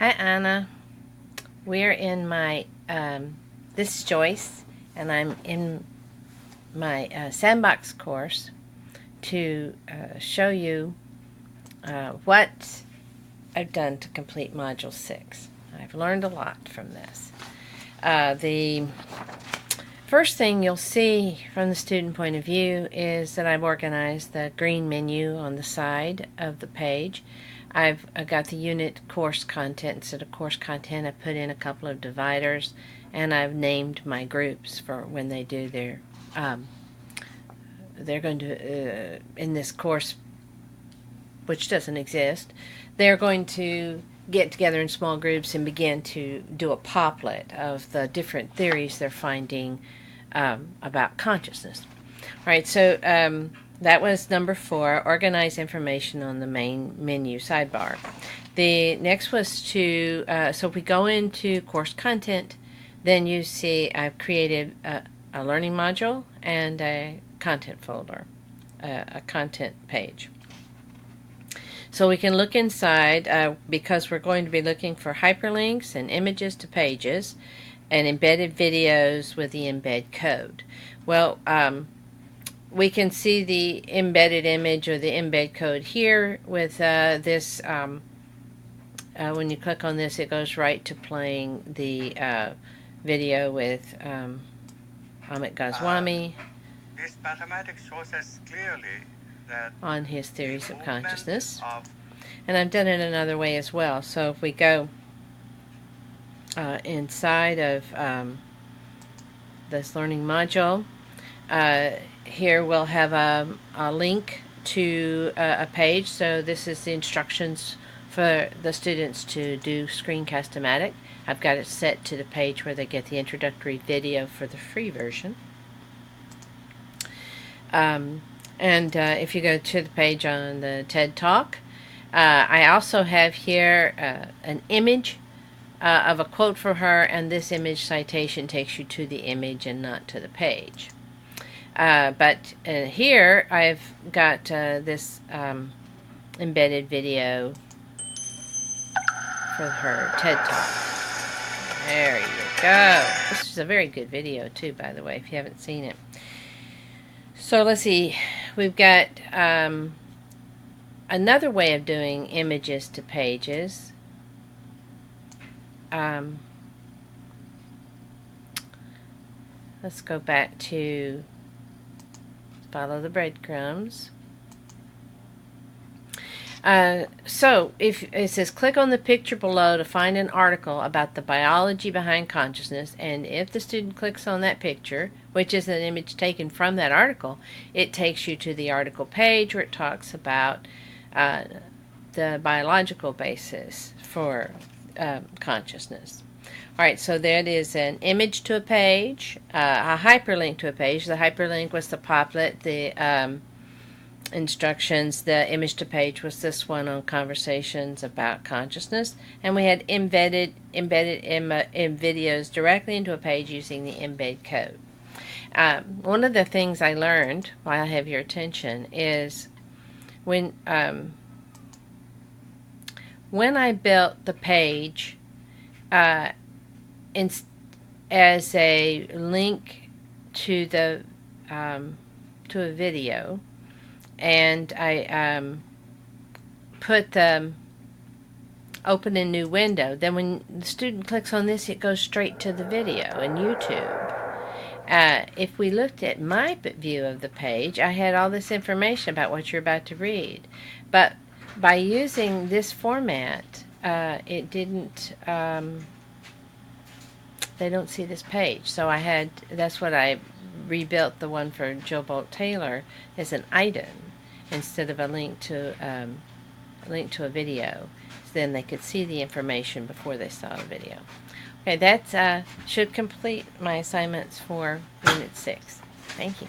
Hi Anna, we're in my, this is Joyce, and I'm in my Sandbox course to show you what I've done to complete Module 6. I've learned a lot from this. The first thing you'll see from the student point of view is that I've organized the green menu on the side of the page. I've got the unit course content. Instead of course content, I put in a couple of dividers, and I've named my groups for when they do their, they're going to, in this course, which doesn't exist, they're going to get together in small groups and begin to do a poplet of the different theories they're finding about consciousness. All right, so that was number 4, organize information on the main menu sidebar. The next was to, so if we go into course content, then you see I've created a learning module and a content folder, a content page. So we can look inside because we're going to be looking for hyperlinks and images to pages and embedded videos with the embed code. Well, we can see the embedded image or the embed code here with this. When you click on this, it goes right to playing the video with Amit Goswami this mathematics shows us clearly that on his theories of consciousness. And I've done it another way as well. So if we go inside of this learning module, here we'll have a link to a page. So this is the instructions for the students to do Screencast-O-Matic. I've got it set to the page where they get the introductory video for the free version. And if you go to the page on the TED Talk, I also have here an image of a quote from her, and this image citation takes you to the image and not to the page. But here I've got this embedded video for her TED Talk. There you go. This is a very good video too, by the way, if you haven't seen it. So let's see. We've got another way of doing images to pages. Let's go back to follow the breadcrumbs. So if it says click on the picture below to find an article about the biology behind consciousness, and if the student clicks on that picture, which is an image taken from that article, it takes you to the article page where it talks about the biological basis for consciousness. Alright, so that is an image to a page, a hyperlink to a page. The hyperlink was the poplet, the instructions. The image to page was this one on conversations about consciousness, and we had embedded in videos directly into a page using the embed code. One of the things I learned while I have your attention is when I built the page as a link to the to a video, and I put the open a new window, then when the student clicks on this, it goes straight to the video in YouTube. If we looked at my view of the page, I had all this information about what you're about to read, but by using this format, it didn't, they don't see this page. So that's what I rebuilt the one for Jill Bolte Taylor as an item instead of a link to a video. So then they could see the information before they saw the video. Okay, that should complete my assignments for Unit 6. Thank you.